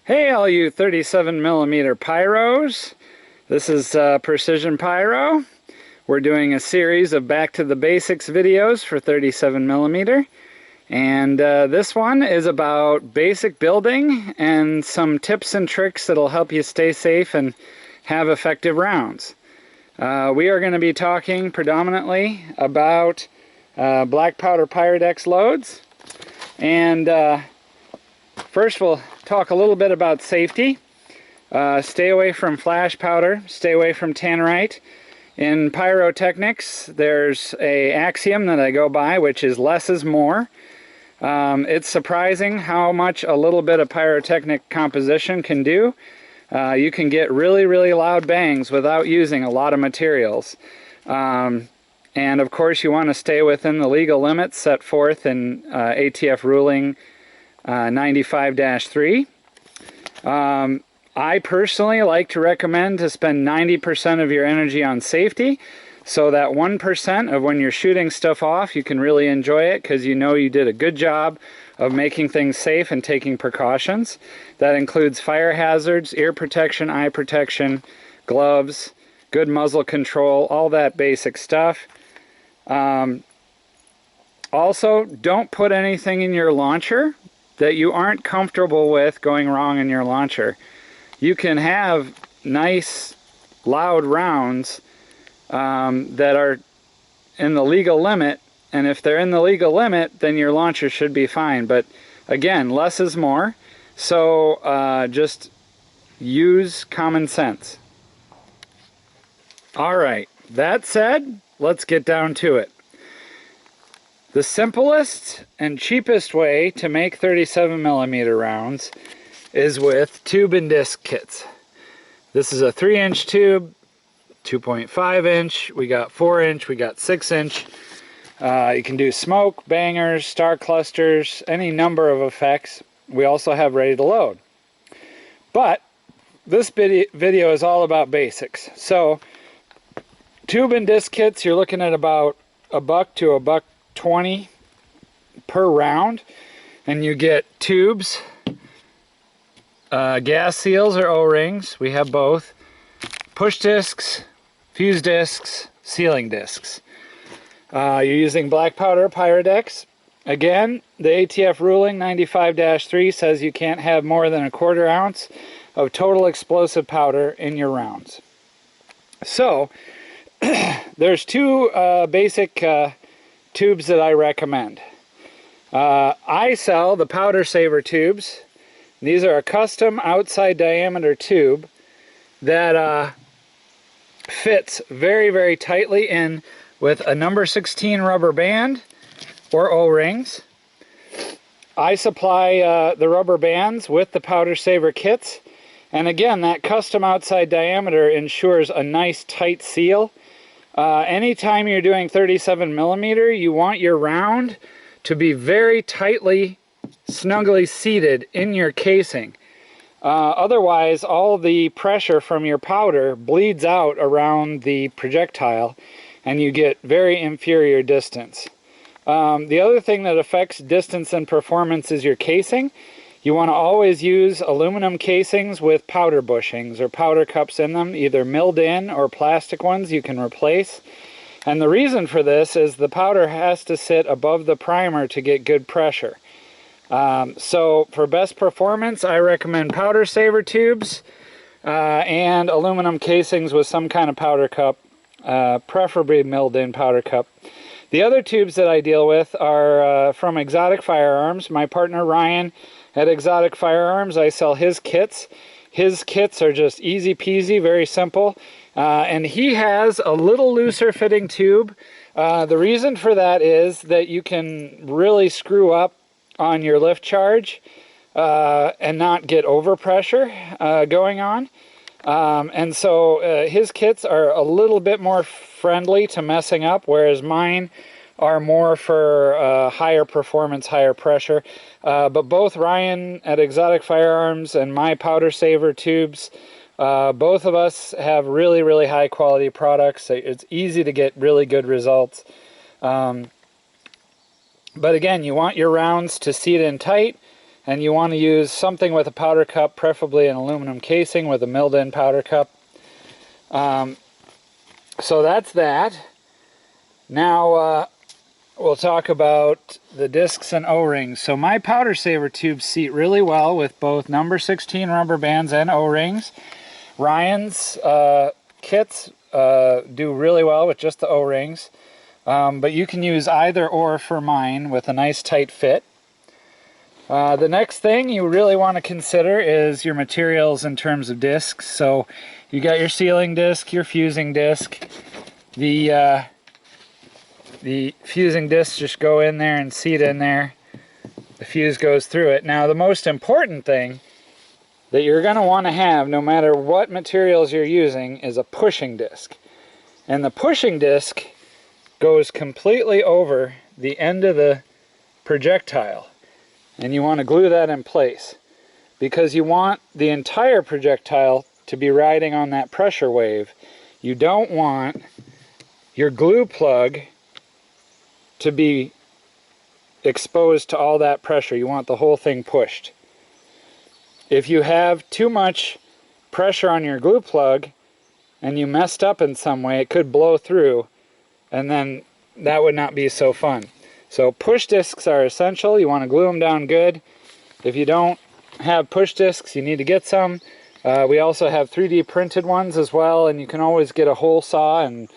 Hey, all you 37mm pyros. This is Precision Pyro. We're doing a series of back to the basics videos for 37mm. And this one is about basic building and some tips and tricks that'll help you stay safe and have effective rounds. We are going to be talking predominantly about black powder Pyrodex loads. And first we'll talk a little bit about safety. Stay away from flash powder, stay away from tannerite. In pyrotechnics, there's an axiom that I go by, which is less is more. It's surprising how much a little bit of pyrotechnic composition can do. You can get really, really loud bangs without using a lot of materials. And of course, you want to stay within the legal limits set forth in ATF ruling 95-3. I personally like to recommend to spend 90% of your energy on safety, so that 1% of when you're shooting stuff off, you can really enjoy it because you know you did a good job of making things safe and taking precautions. That includes fire hazards, ear protection, eye protection, gloves, good muzzle control, all that basic stuff. Also, don't put anything in your launcher that you aren't comfortable with going wrong in your launcher. You can have nice, loud rounds that are in the legal limit, and if they're in the legal limit, then your launcher should be fine. But again, less is more, so just use common sense. Alright, that said, let's get down to it. The simplest and cheapest way to make 37mm rounds is with tube and disc kits. This is a 3-inch tube, 2.5 inch, we got 4-inch, we got 6-inch. You can do smoke, bangers, star clusters, any number of effects. We also have ready to load. But this video is all about basics. So tube and disc kits, you're looking at about $1 to $1.20 per round, and you get tubes, gas seals or O-rings, we have both, push discs, fuse discs, sealing discs. You're using black powder Pyrodex. Again, the ATF ruling 95-3 says you can't have more than 1/4 ounce of total explosive powder in your rounds. So there's two basic tubes that I recommend. I sell the Powder Saver tubes. These are a custom outside diameter tube that fits very, very tightly in with a number 16 rubber band or O-rings. I supply the rubber bands with the Powder Saver kits, and again, that custom outside diameter ensures a nice tight seal. Anytime you're doing 37mm, you want your round to be very tightly, snugly seated in your casing. Otherwise, all the pressure from your powder bleeds out around the projectile and you get very inferior distance. The other thing that affects distance and performance is your casing. You want to always use aluminum casings with powder bushings or powder cups in them, either milled in or plastic ones you can replace. And the reason for this is the powder has to sit above the primer to get good pressure. So for best performance, I recommend Powder Saver tubes and aluminum casings with some kind of powder cup, preferably milled in powder cup. The other tubes that I deal with are from Exotic Firearms. My partner Ryan at Exotic Firearms, I sell his kits. His kits are just easy peasy, very simple. And he has a little looser fitting tube. The reason for that is that you can really screw up on your lift charge and not get overpressure going on. And so his kits are a little bit more friendly to messing up, whereas mine are more for higher performance, higher pressure. But both Ryan at Exotic Firearms and my Powder Saver tubes, both of us have really, really high quality products. It's easy to get really good results. But again, you want your rounds to seat in tight. and you want to use something with a powder cup, preferably an aluminum casing with a milled-in powder cup. So that's that. Now we'll talk about the discs and O-rings. So my powder saver tubes seat really well with both number 16 rubber bands and O-rings. Ryan's kits do really well with just the O-rings, but you can use either or for mine with a nice tight fit. The next thing you really want to consider is your materials in terms of discs. So you got your sealing disc, your fusing disc. The fusing discs just go in there and seat in there. The fuse goes through it. Now the most important thing that you're going to want to have, no matter what materials you're using, is a pushing disc. And the pushing disc goes completely over the end of the projectile. And you want to glue that in place, because you want the entire projectile to be riding on that pressure wave. You don't want your glue plug to be exposed to all that pressure. You want the whole thing pushed. If you have too much pressure on your glue plug and you messed up in some way, it could blow through, and then that would not be so fun. So push discs are essential. You want to glue them down good. If you don't have push discs, you need to get some. We also have 3D printed ones as well, and you can always get a hole saw and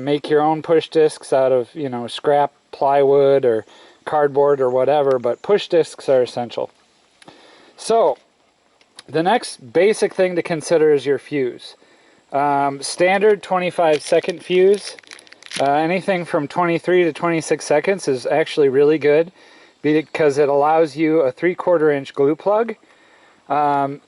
make your own push discs out of, you know, scrap plywood or cardboard or whatever, but push discs are essential. So the next basic thing to consider is your fuse. Standard 25-second fuse. Anything from 23 to 26 seconds is actually really good, because it allows you a 3/4 inch glue plug.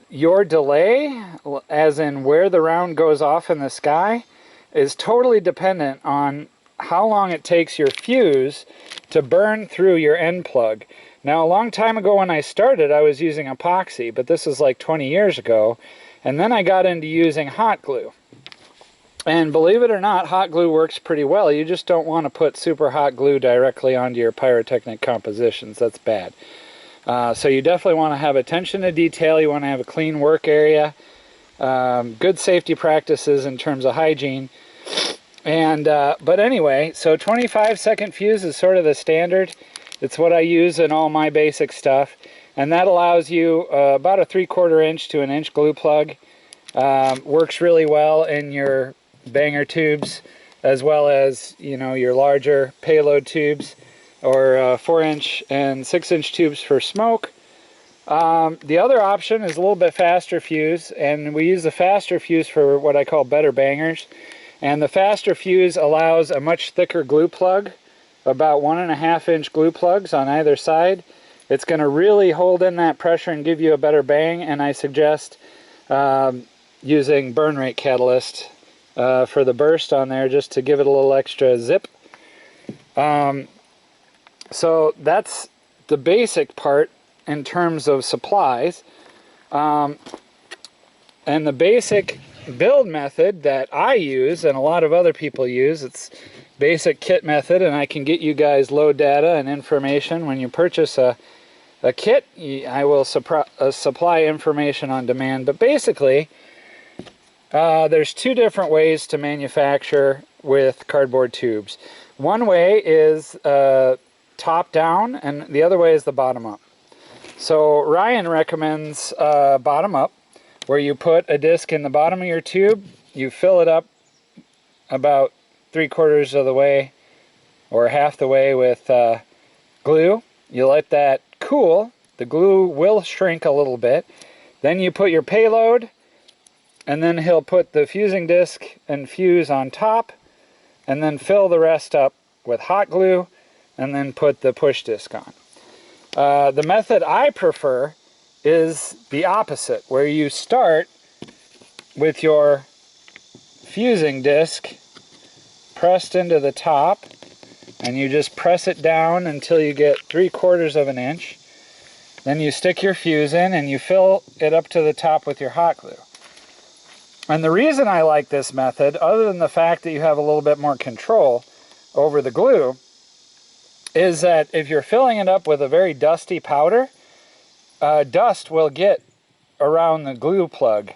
Your delay, as in where the round goes off in the sky, is totally dependent on how long it takes your fuse to burn through your end plug. Now, a long time ago when I started, I was using epoxy, but this is like 20 years ago, and then I got into using hot glue. And believe it or not, hot glue works pretty well. You just don't want to put super hot glue directly onto your pyrotechnic compositions. That's bad. So you definitely want to have attention to detail. You want to have a clean work area. Good safety practices in terms of hygiene. And but anyway, so 25-second fuse is sort of the standard. It's what I use in all my basic stuff. And that allows you about a 3/4 inch to an inch glue plug. Works really well in your banger tubes, as well as, you know, your larger payload tubes, or 4-inch and 6-inch tubes for smoke. The other option is a little bit faster fuse, and we use the faster fuse for what I call better bangers. And the faster fuse allows a much thicker glue plug, about 1.5-inch glue plugs on either side. It's going to really hold in that pressure and give you a better bang, and I suggest using burn rate catalyst for the burst on there, just to give it a little extra zip. So that's the basic part in terms of supplies. And the basic build method that I use, and a lot of other people use, it's basic kit method, and I can get you guys load data and information when you purchase a kit. I will supply information on demand, but basically there's two different ways to manufacture with cardboard tubes. One way is top down, and the other way is the bottom up. So Ryan recommends bottom up, where you put a disc in the bottom of your tube, you fill it up about 3/4 of the way or half the way with glue. You let that cool. The glue will shrink a little bit. Then you put your payload, and then he'll put the fusing disc and fuse on top, and then fill the rest up with hot glue, and then put the push disc on. The method I prefer is the opposite, where you start with your fusing disc pressed into the top, and you just press it down until you get 3/4 of an inch. Then you stick your fuse in and you fill it up to the top with your hot glue. And the reason I like this method, other than the fact that you have a little bit more control over the glue, is that if you're filling it up with a very dusty powder, dust will get around the glue plug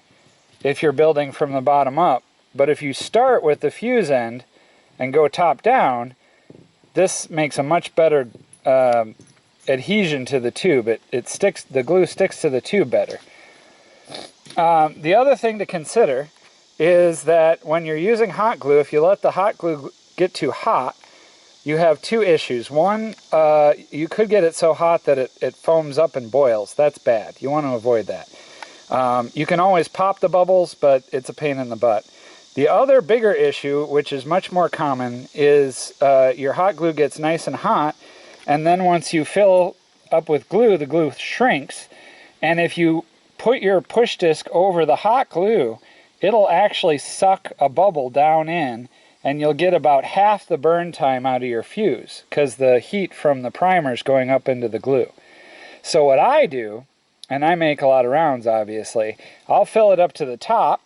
if you're building from the bottom up. But if you start with the fuse end and go top down, this makes a much better adhesion to the tube. It sticks, the glue sticks to the tube better. The other thing to consider is that when you're using hot glue, if you let the hot glue get too hot, you have two issues. One, you could get it so hot that it foams up and boils. That's bad. You want to avoid that. You can always pop the bubbles, but it's a pain in the butt. The other bigger issue, which is much more common, is your hot glue gets nice and hot, and then once you fill up with glue, the glue shrinks, and if you put your push disc over the hot glue, it'll actually suck a bubble down in, and you'll get about half the burn time out of your fuse because the heat from the primer is going up into the glue. So what I do, and I make a lot of rounds obviously, I'll fill it up to the top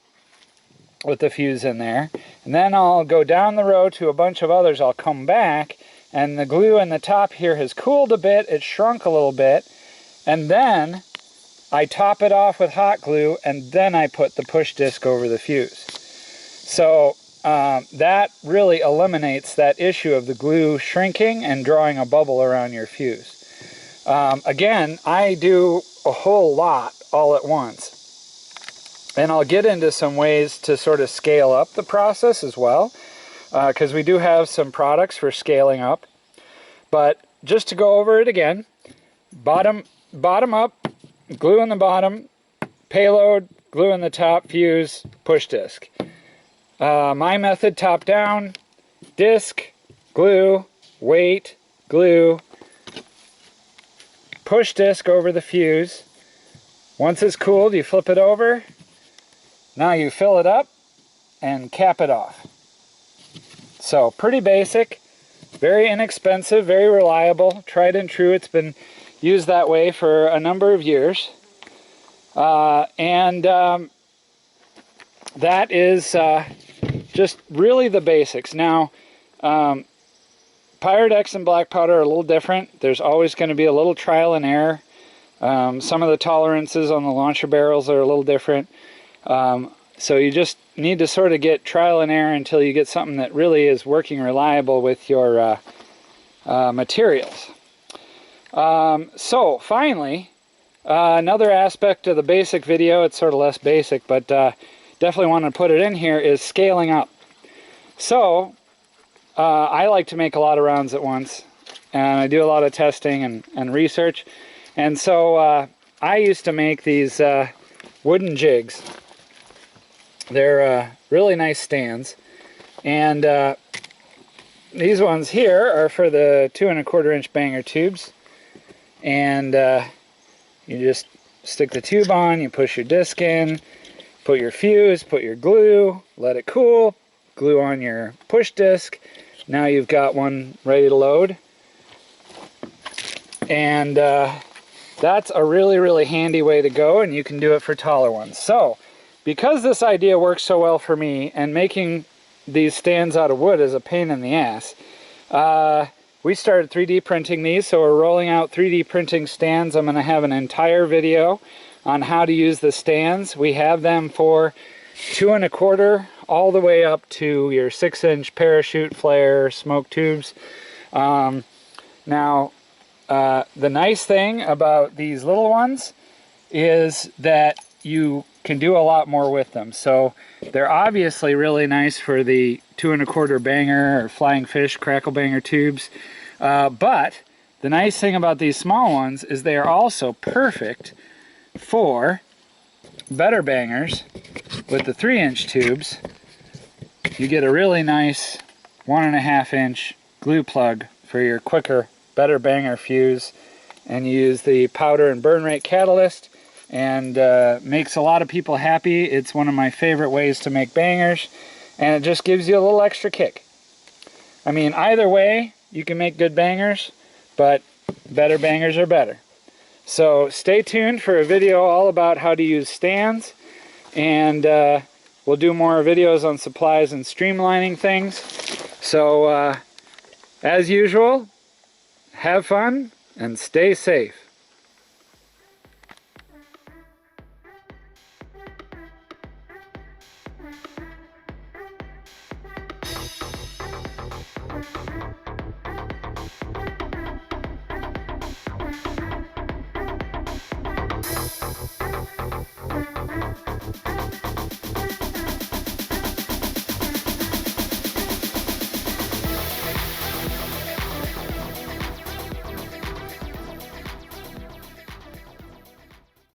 with the fuse in there, and then I'll go down the row to a bunch of others. I'll come back, and the glue in the top here has cooled a bit, it's shrunk a little bit, and then I top it off with hot glue, and then I put the push disc over the fuse. So that really eliminates that issue of the glue shrinking and drawing a bubble around your fuse. Again, I do a whole lot all at once. And I'll get into some ways to sort of scale up the process as well, because we do have some products for scaling up. But just to go over it again, bottom up, glue in the bottom, payload, glue in the top, fuse, push disc. My method, top down, disc, glue, weight, glue, push disc over the fuse. Once it's cooled, you flip it over. Now you fill it up and cap it off. So pretty basic, very inexpensive, very reliable, tried and true. It's been used that way for a number of years. That is just really the basics. Now, Pyredex and black powder are a little different. There's always going to be a little trial and error. Some of the tolerances on the launcher barrels are a little different. So you just need to sort of get trial and error until you get something that really is working reliable with your materials. So finally, another aspect of the basic video, it's sort of less basic, but definitely want to put it in here, is scaling up. So I like to make a lot of rounds at once, and I do a lot of testing and research. And so I used to make these wooden jigs. They're really nice stands, and these ones here are for the 2 1/4 inch banger tubes, and you just stick the tube on, you push your disc in, put your fuse, put your glue, let it cool, glue on your push disc. Now you've got one ready to load, and that's a really handy way to go, and you can do it for taller ones. So because this idea works so well for me, and making these stands out of wood is a pain in the ass, we started 3D printing these, so we're rolling out 3D printing stands. I'm going to have an entire video on how to use the stands. We have them for 2 1/4 all the way up to your 6-inch parachute, flare, smoke tubes. Now, the nice thing about these little ones is that you can do a lot more with them. So they're obviously really nice for the 2 1/4 banger or flying fish crackle banger tubes. But the nice thing about these small ones is they are also perfect for better bangers with the 3-inch tubes. You get a really nice 1.5 inch glue plug for your quicker, better banger fuse, and you use the powder and burn rate catalyst, and makes a lot of people happy. It's one of my favorite ways to make bangers, and it just gives you a little extra kick. I mean, either way you can make good bangers, but better bangers are better. So stay tuned for a video all about how to use stands, and we'll do more videos on supplies and streamlining things. So as usual, have fun and stay safe.